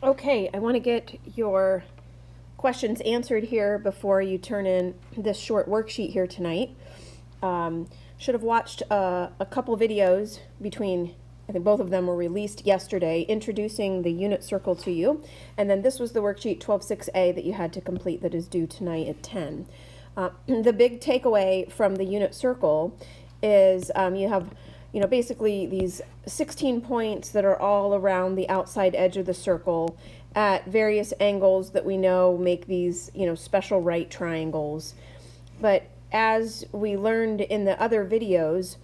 Okay, I want to get your questions answered here before you turn in this short worksheet here tonight. Should have watched a couple videos between, I think both of them were released yesterday, introducing the unit circle to you. And then this was the worksheet 12.6a that you had to complete that is due tonight at 10. The big takeaway from the unit circle is you have basically these 16 points that are all around the outside edge of the circle at various angles that we know make these, special right triangles. But as we learned in the other videos,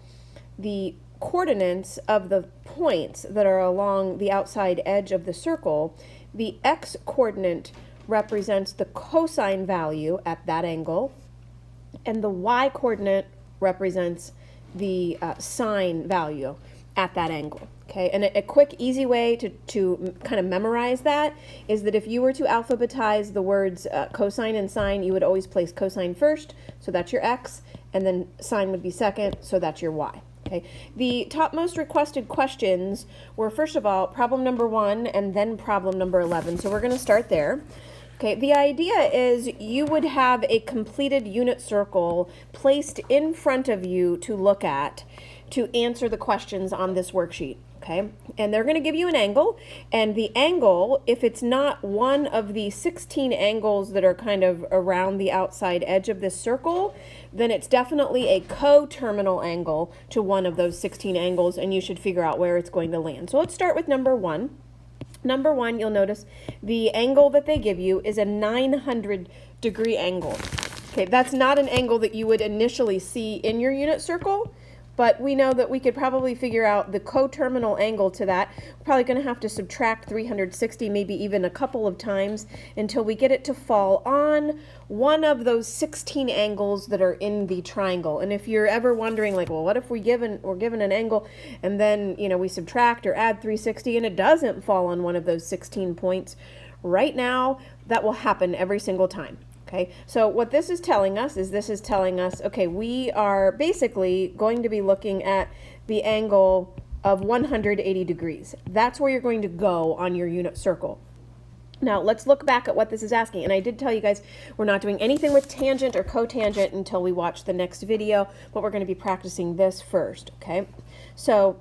the coordinates of the points that are along the outside edge of the circle, the x coordinate represents the cosine value at that angle, and the y coordinate represents the sine value at that angle. Okay, and a quick, easy way to kind of memorize that is that if you were to alphabetize the words cosine and sine, you would always place cosine first, so that's your x, and then sine would be second, so that's your y. Okay, the top most requested questions were, first of all, problem number 1 and then problem number 11, so we're going to start there. Okay, the idea is you would have a completed unit circle placed in front of you to look at to answer the questions on this worksheet. Okay, and they're going to give you an angle, and the angle, if it's not one of the 16 angles that are kind of around the outside edge of this circle, then it's definitely a coterminal angle to one of those 16 angles, and you should figure out where it's going to land. So let's start with number 1. Number 1, you'll notice the angle that they give you is a 900-degree angle. Okay, that's not an angle that you would initially see in your unit circle, but we know that we could probably figure out the coterminal angle to that. We're probably going to have to subtract 360, maybe even a couple of times, until we get it to fall on one of those 16 angles that are in the triangle. And if you're ever wondering, like, well, what if we're given an angle and then, we subtract or add 360 and it doesn't fall on one of those 16 points? Right now, that will happen every single time. Okay, so what this is telling us is okay, we are basically going to be looking at the angle of 180 degrees. That's where you're going to go on your unit circle. Now, let's look back at what this is asking. And I did tell you guys we're not doing anything with tangent or cotangent until we watch the next video, but we're going to be practicing this first, okay? So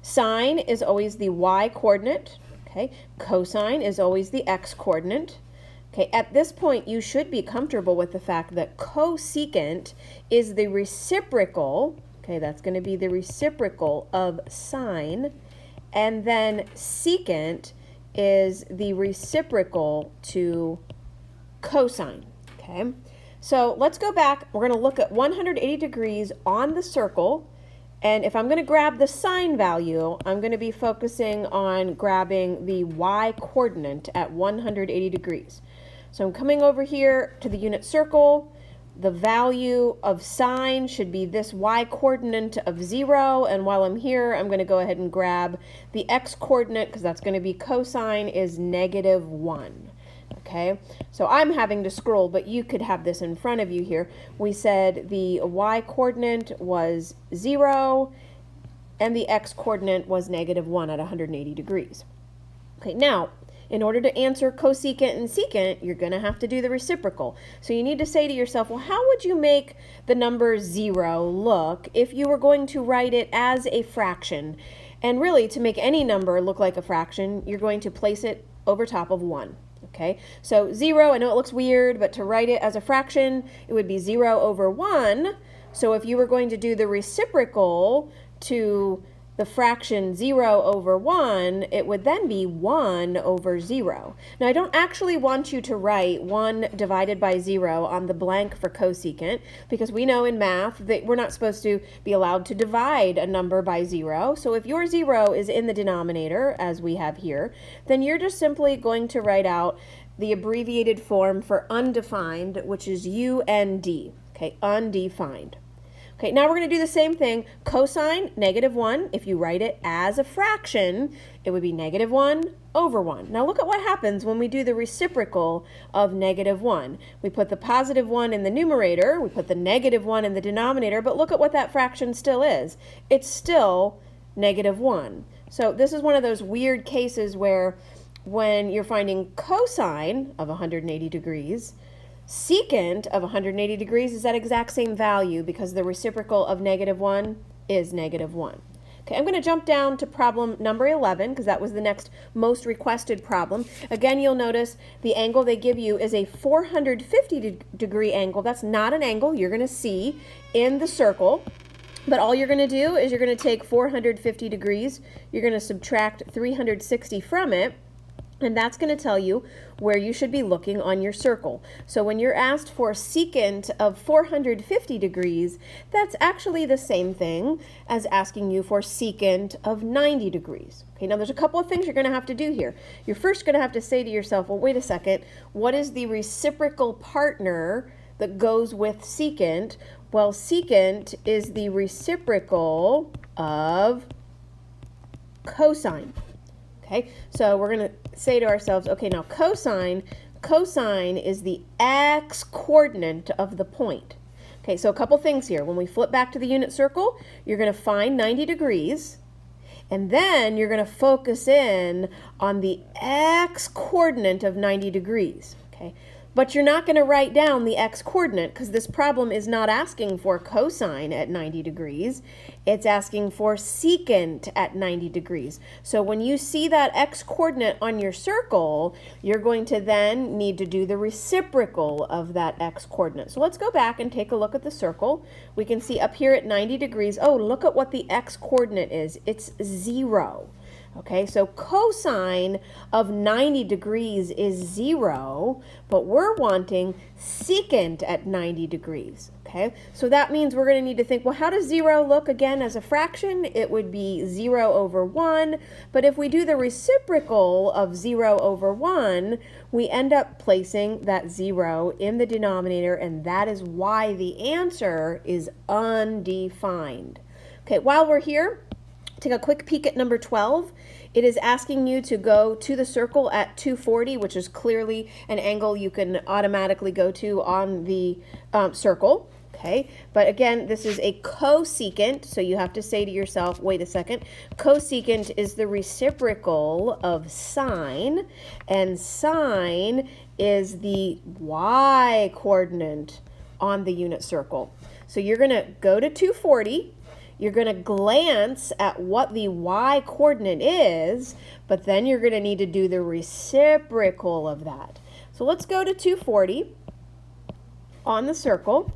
sine is always the y coordinate, okay? Cosine is always the x coordinate. Okay, at this point, you should be comfortable with the fact that cosecant is the reciprocal, okay, that's going to be the reciprocal of sine, and then secant is the reciprocal to cosine, okay? So let's go back. We're going to look at 180 degrees on the circle, and if I'm going to grab the sine value, I'm going to be focusing on grabbing the y coordinate at 180 degrees. So I'm coming over here to the unit circle. The value of sine should be this y coordinate of 0, and while I'm here, I'm going to go ahead and grab the x coordinate, because that's going to be cosine is -1. Okay, so I'm having to scroll, but you could have this in front of you here. We said the y coordinate was 0, and the x coordinate was -1 at 180 degrees. Okay, now, in order to answer cosecant and secant, you're going to have to do the reciprocal. So you need to say to yourself, well, how would you make the number 0 look if you were going to write it as a fraction? And really, to make any number look like a fraction, you're going to place it over top of 1. Okay, so 0, I know it looks weird, but to write it as a fraction, it would be 0 over 1. So if you were going to do the reciprocal to the fraction 0 over 1, it would then be 1 over 0. Now, I don't actually want you to write 1 divided by 0 on the blank for cosecant, because we know in math that we're not supposed to be allowed to divide a number by 0. So if your 0 is in the denominator, as we have here, then you're just simply going to write out the abbreviated form for undefined, which is UND, okay, undefined. Okay, now we're going to do the same thing. Cosine, -1. If you write it as a fraction, it would be -1 over 1. Now look at what happens when we do the reciprocal of -1. We put the +1 in the numerator, we put the -1 in the denominator, but look at what that fraction still is. It's still -1. So this is one of those weird cases where when you're finding cosine of 180 degrees, secant of 180 degrees is that exact same value because the reciprocal of -1 is -1. Okay, I'm going to jump down to problem number 11 because that was the next most requested problem. Again, you'll notice the angle they give you is a 450 degree angle. That's not an angle you're going to see in the circle. But all you're going to do is you're going to take 450 degrees, you're going to subtract 360 from it, and that's going to tell you where you should be looking on your circle. So when you're asked for secant of 450 degrees, that's actually the same thing as asking you for secant of 90 degrees. Okay, now there's a couple of things you're going to have to do here. You're first going to have to say to yourself, well, wait a second, what is the reciprocal partner that goes with secant? Well, secant is the reciprocal of cosine. Okay, so we're going to say to ourselves, okay, now cosine is the x-coordinate of the point. Okay, so a couple things here. When we flip back to the unit circle, you're going to find 90 degrees, and then you're going to focus in on the x-coordinate of 90 degrees. Okay, but you're not going to write down the x-coordinate because this problem is not asking for cosine at 90 degrees. It's asking for secant at 90 degrees. So when you see that x-coordinate on your circle, you're going to then need to do the reciprocal of that x-coordinate. So let's go back and take a look at the circle. We can see up here at 90 degrees, oh, look at what the x-coordinate is. It's 0. Okay, so cosine of 90 degrees is 0, but we're wanting secant at 90 degrees. Okay, so that means we're going to need to think, well, how does 0 look again as a fraction? It would be 0 over 1, but if we do the reciprocal of 0 over 1, we end up placing that 0 in the denominator, and that is why the answer is undefined. Okay, while we're here, take a quick peek at number 12. It is asking you to go to the circle at 240, which is clearly an angle you can automatically go to on the circle. Okay, but again, this is a cosecant, so you have to say to yourself, wait a second, cosecant is the reciprocal of sine, and sine is the y-coordinate on the unit circle. So you're going to go to 240, you're going to glance at what the y-coordinate is, but then you're going to need to do the reciprocal of that. So let's go to 240 on the circle.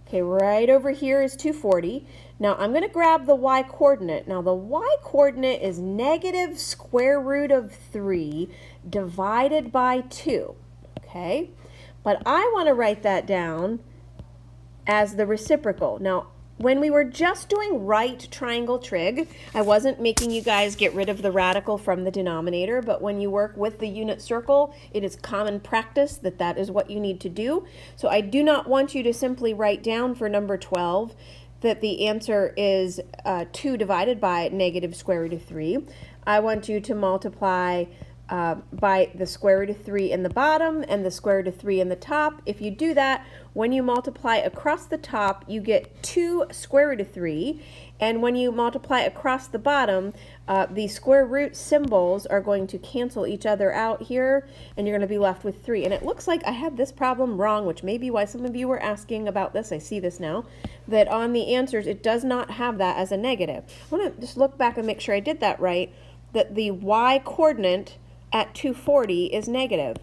Okay, right over here is 240. Now I'm going to grab the y-coordinate. Now the y-coordinate is negative square root of 3 divided by 2. Okay, but I want to write that down as the reciprocal. Now, when we were just doing right triangle trig, I wasn't making you guys get rid of the radical from the denominator, but when you work with the unit circle, it is common practice that that is what you need to do. So I do not want you to simply write down for number 12 that the answer is 2 divided by negative square root of 3. I want you to multiply by the square root of 3 in the bottom and the square root of 3 in the top. If you do that, when you multiply across the top, you get 2 square root of 3. And when you multiply across the bottom, the square root symbols are going to cancel each other out here, and you're going to be left with 3. And it looks like I had this problem wrong, which may be why some of you were asking about this. I see this now, that on the answers, it does not have that as a negative. I want to just look back and make sure I did that right, that the y-coordinate at 240 is negative.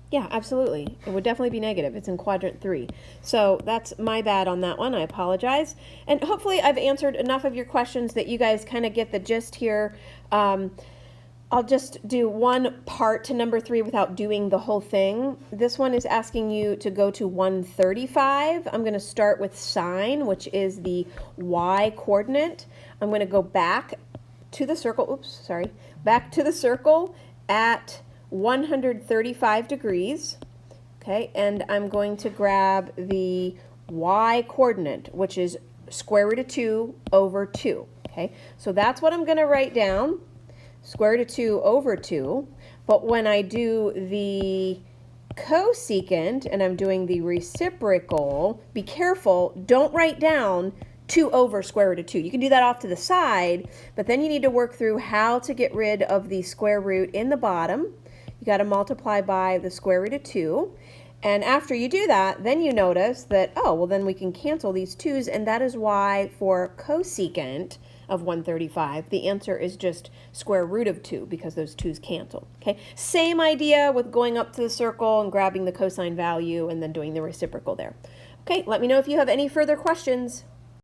Yeah, absolutely. It would definitely be negative. It's in quadrant 3. So that's my bad on that one. I apologize. And hopefully I've answered enough of your questions that you guys kind of get the gist here. I'll just do one part to number 3 without doing the whole thing. This one is asking you to go to 135. I'm going to start with sine, which is the y-coordinate. I'm going to go back to the circle, back to the circle at 135 degrees, okay, and I'm going to grab the y-coordinate, which is square root of 2 over 2, okay, so that's what I'm going to write down, square root of 2 over 2, but when I do the cosecant and I'm doing the reciprocal, be careful, don't write down 2 over square root of 2. You can do that off to the side, but then you need to work through how to get rid of the square root in the bottom. You got to multiply by the square root of 2. And after you do that, then you notice that, oh, well, then we can cancel these 2's, and that is why for cosecant of 135, the answer is just square root of 2 because those 2's cancel. Okay, same idea with going up to the circle and grabbing the cosine value and then doing the reciprocal there. Okay, let me know if you have any further questions.